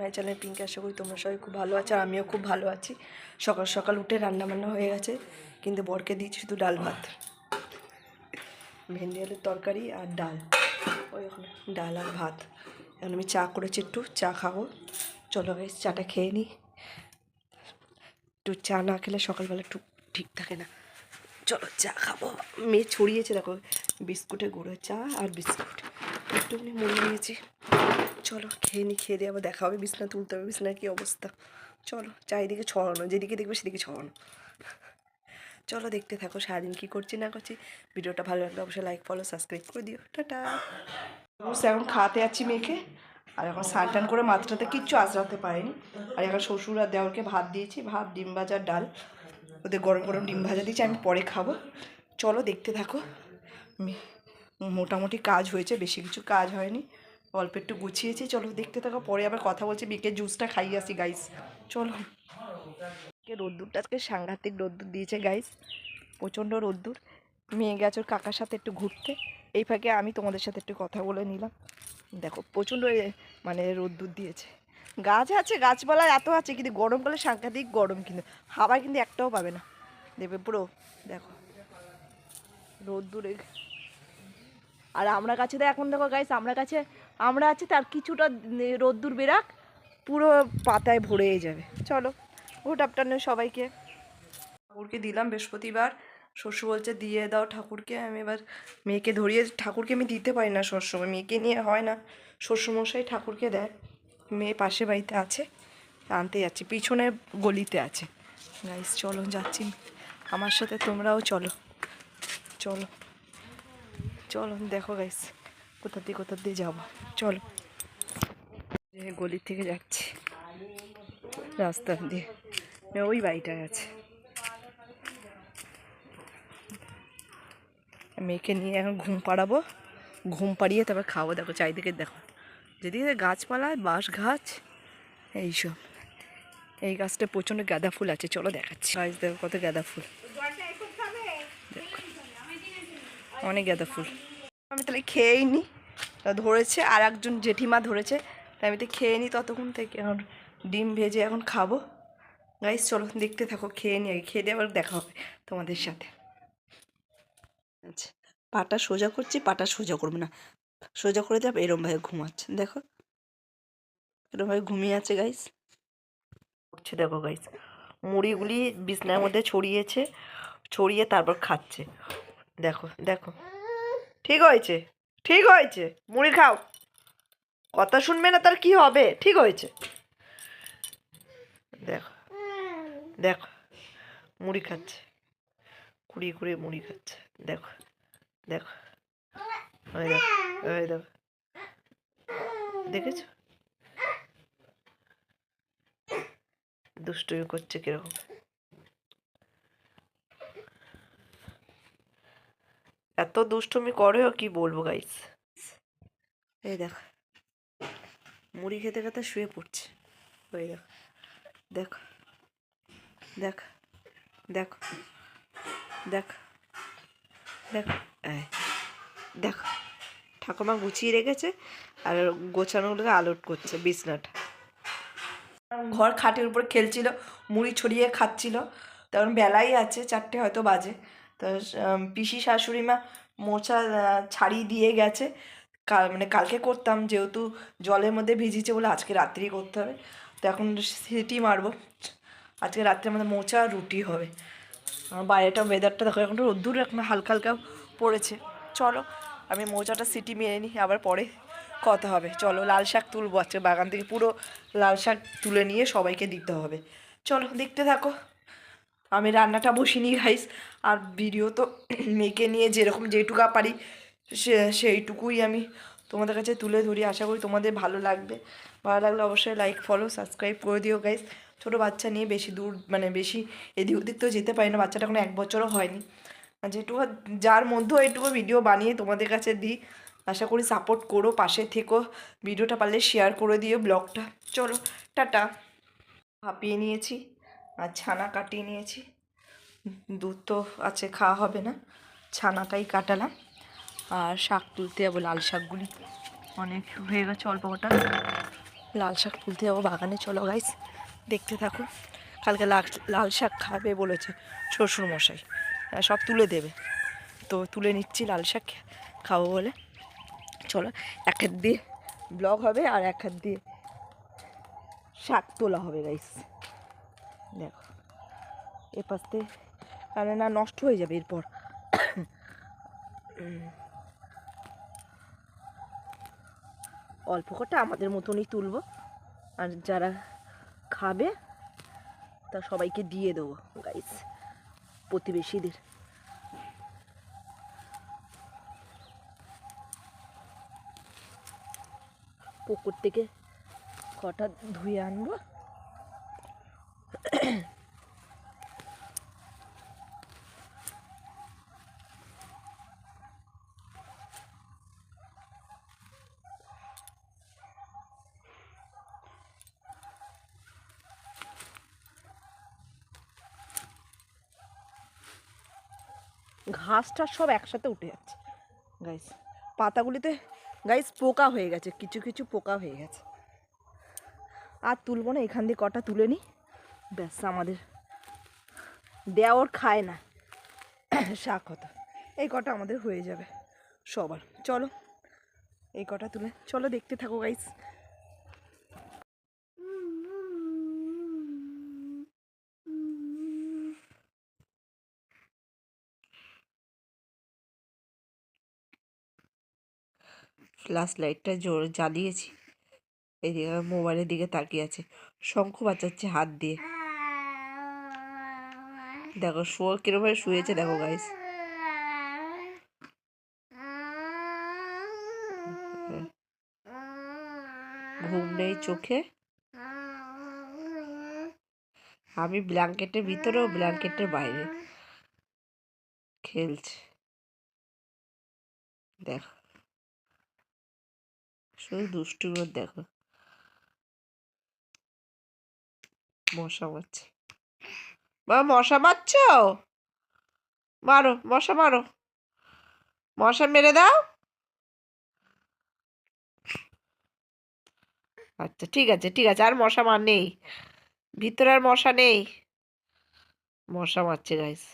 My channel Pinki, আশা করি তোমরা সবাই খুব ভালো আছো আর আমিও খুব ভালো আছি। সকাল সকাল উঠে রান্নাবান্না হয়ে গেছে, কিন্তু বরকে দিয়েছি শুধু ডাল ভাত, ভেন্ডি আলুর তরকারি আর ডাল। ওই ওখানে ডাল আর ভাত। এখন আমি চা করেছি, একটু চা খাবো। চলো গাইস চাটা খেয়ে নিই। একটু চা না খেলে সকালবেলা একটু ঠিক থাকে না। চলো চা খাবো। মেয়ে ছড়িয়েছে দেখো, বিস্কুটে গুঁড়ো চা আর বিস্কুট, একটুখানি মুড়ি নিয়েছি। চলো খেয়ে নিই, খেয়ে দিয়ে আবার দেখা হবে। বিছনা তুলতে হবে, বিছনার কী অবস্থা। চলো চারিদিকে ছড়ানো, যেদিকে দেখবে সেদিকে ছড়ানো। চলো দেখতে থাকো সারাদিন কী করছি না করছি। ভিডিওটা ভালো লাগলে অবশ্যই লাইক ফলো সাবস্ক্রাইব করে দিও। টাটা। বসে এখন খাওয়াতে যাচ্ছি মেয়েকে, আর এখন স্নান টান করে মাথাটাতে কিচ্ছু আঁচড়াতে পারিনি। আর এখন শ্বশুর আর দেওরকে ভাত দিয়েছি, ভাত ডিম ভাজা ডাল, ওদের গরম গরম ডিম ভাজা দিয়েছি, আমি পরে খাবো। চলো দেখতে থাকো। মোটামুটি কাজ হয়েছে, বেশি কিছু কাজ হয়নি, অল্প একটু গুছিয়েছি। চলো দেখতে থাকো, পরে আবার কথা বলছি। বিকেল জুসটা খাইয়ে আসি গাইস। চলো। রোদ্দুরটা আজকে সাংঘাতিক রোদ্দুর দিয়েছে গাইস, প্রচণ্ড রোদ্দুর। মেয়ে গেছে ওর কাকার সাথে একটু ঘুরতে, এই ফাঁকে আমি তোমাদের সাথে একটু কথা বলে নিলাম। দেখো প্রচণ্ড মানে রোদ্দুর দিয়েছে। গাছ আছে, গাছপালা এত আছে, কিন্তু গরমকালে সাংঘাতিক গরম, কিন্তু হাওয়া কিন্তু একটাও পাবে না। দেখবে পুরো দেখো রোদ্দুরে। আর আমরা কাছে তো এখন দেখো গাইস, আমরা আছি তার কিছুটা রোদ্দুর বেরাক, পুরো পাতায় ভরে যাবে। চলো গুড আফটারনুন সবাইকে। ঠাকুরকে দিলাম বৃহস্পতিবার, শ্বশুর বলছে দিয়ে দাও ঠাকুরকে। আমি এবার মেয়েকে ধরিয়ে, ঠাকুরকে আমি দিতে পারি না সবসময়, মেয়েকে নিয়ে হয় না। শ্বশুরমশাই ঠাকুরকে দেয়, মেয়ে পাশে বাড়িতে আছে, আনতে যাচ্ছি, পিছনের গলিতে আছে গাইস। চলো যাচ্ছি আমার সাথে, তোমরাও চলো। চলো চলো দেখো গাইস কোথা দিয়ে যাবো। চলো গলি থেকে যাচ্ছি রাস্তা দিয়ে, ওই বাড়িটায় আছে। মেয়েকে নিয়ে এখন ঘুম পাড়াবো, ঘুম পাড়িয়ে তারপর খাবো। দেখো চারিদিকে দেখো, যেদিকে গাছপালা, বাঁশ গাছ এইসব। এই গাছটা প্রচণ্ড গাঁদা ফুল আছে, চলো দেখাচ্ছি গাছ। দেখো কত গাঁদা ফুল, অনেক গাঁদা ফুল। আমি তাহলে খেয়েই নি, ধরেছে আর একজন জেঠিমা ধরেছে, তাই আমি তো খেয়ে নিই ততক্ষণ থেকে। এখন ডিম ভেজে এখন খাবো গাইস। চলো দেখতে থাকো, খেয়ে নিই আগে, খেয়ে দিয়ে আবার দেখা হবে তোমাদের সাথে। আচ্ছা পাটা সোজা করছি, পাটা সোজা করবো না, সোজা করে যাবে। এরমভাবে ঘুমাচ্ছে দেখো, এরমভাবে ঘুমিয়ে আছে গাইস। উঠছে দেখো গাইস, মুড়িগুলি বিছনার মধ্যে ছড়িয়েছে, ছড়িয়ে তারপর খাচ্ছে। দেখো দেখো, ঠিক হয়েছে, ঠিক হয়েছে, মুড়ি খাও। কথা শুনবে না তার কি হবে, ঠিক হয়েছে। দেখো দেখো মুড়ি খাচ্ছে, কুড়িয়ে কুড়িয়ে মুড়ি খাচ্ছে। দেখো দেখো, ওই দেখো, ওই দেখো, দেখেছো দুষ্টুমি করছে কিরকম। এত দুষ্টুমি করেও কি বলবো গাইস। এই দেখো মুড়ি খেতে খেতে শুয়ে পড়ছে। ওই দেখো দেখো দেখো দেখো দেখো দেখো, এই দেখো ঠাকুমা গুছিয়ে রেখেছে আর গোছানোগুলোকে আলোট করছে বিছনাটা। ঘর খাটের উপর খেলছিল, মুড়ি ছড়িয়ে খাচ্ছিল। তখন বেলাই আছে, 4টে হয়তো বাজে। তো পিসি শাশুড়ি মা মোছা ছাড়িয়ে দিয়ে গেছে। মানে কালকে করতাম, যেহেতু জলের মধ্যে ভিজিয়েছে বলে আজকে রাত্রেই করতে হবে। তো এখন সিটি মারবো, আজকে রাত্রে আমাদের মোচা রুটি হবে। বাইরেটা ওয়েদারটা দেখো, এখন রোদ্দুর এখন হালকা হালকা পড়েছে। চলো আমি মোচাটা সিটি মেরে নিই, আবার পরে কথা হবে। চলো লাল শাক তুলবো, আজকে বাগান থেকে পুরো লাল শাক তুলে নিয়ে সবাইকে দিতে হবে। চলো দেখতে থাকো। আমি রান্নাটা বসিনি গাইস, আর ভিডিও তো মেয়েকে নিয়ে যেরকম যেটুকু পারি সেইটুকুই আমি তোমাদের কাছে তুলে ধরি। আশা করি তোমাদের ভালো লাগবে, ভালো লাগলে অবশ্যই লাইক ফলো সাবস্ক্রাইব করে দিও গাইস। ছোটো বাচ্চা নিয়ে বেশি দূর মানে বেশি এদিক ওদিক তো যেতে পারি না, বাচ্চাটা এখন 1 বছরও হয়নি। যেটুকু যার মধ্যেও এইটুকু ভিডিও বানিয়ে তোমাদের কাছে দিই। আশা করি সাপোর্ট করো, পাশে থেকো, ভিডিওটা পারলে শেয়ার করে দিও, ব্লগটা। চলো টাটা। ভাপিয়ে নিয়েছি আর ছানা কাটিয়ে নিয়েছি, দুধ তো আছে খাওয়া হবে না, ছানাটাই কাটালাম। আর শাক তুলতে যাবো, লাল শাকগুলি অনেক হয়ে গেছে, অল্প কটা লাল শাক তুলতে যাবো বাগানে, চলো গাইস দেখতে থাকো। কালকে লাল শাক খাবে বলেছে শ্বশুর মশাই, সব তুলে দেবে, তো তুলে নিচ্ছি লাল শাক খাবো বলে। চলো, এক হাত দিয়ে ব্লগ হবে আর এক হাত দিয়ে শাক তোলা হবে গাইস। দেখো এ পাশ থেকে, কারণ না নষ্ট হয়ে যাবে এরপর। অল্প কটা আমাদের মতনই তুলবো, আর যারা খাবে তা সবাইকে দিয়ে দেবো গাইস, প্রতিবেশীদের। পুকুর থেকে কটা ধুয়ে আনবো। ঘাসটা সব একসাথে উঠে যাচ্ছে গাইস, পাতাগুলিতে গাইস পোকা হয়ে গেছে, কিছু কিছু পোকা হয়ে গেছে। আর তুলবো না, এখান দিয়ে কটা তুলে নিই, ব্যাস আমাদের দেওর খায় না শাক হতো, এই কটা আমাদের হয়ে যাবে সবার। চলো এই কটা তুলে, চলো দেখতে থাকো গাইস। ফ্ল্যাশ লাইটটা জোর জ্বালিয়েছি, এদিকে মোবাইলের দিকে তাকিয়ে আছে, শঙ্খ বাজাচ্ছে হাত দিয়ে। দেখো কিরকম শুয়েছে দেখো গাইস, ঘুম নেই চোখে। আমি ব্ল্যাঙ্কেটের ভিতরে, ও ব্ল্যাঙ্কেটের বাইরে খেলছে। দেখো শুধু দুষ্টুমি, দেখো মশা মারছে। মা মশা মারছ, মারো মশা মারো, মশা মেরে দাও। আচ্ছা ঠিক আছে ঠিক আছে, আর মশা মার নেই, ভিতরে আর মশা নেই, মশা মারছে গাইস।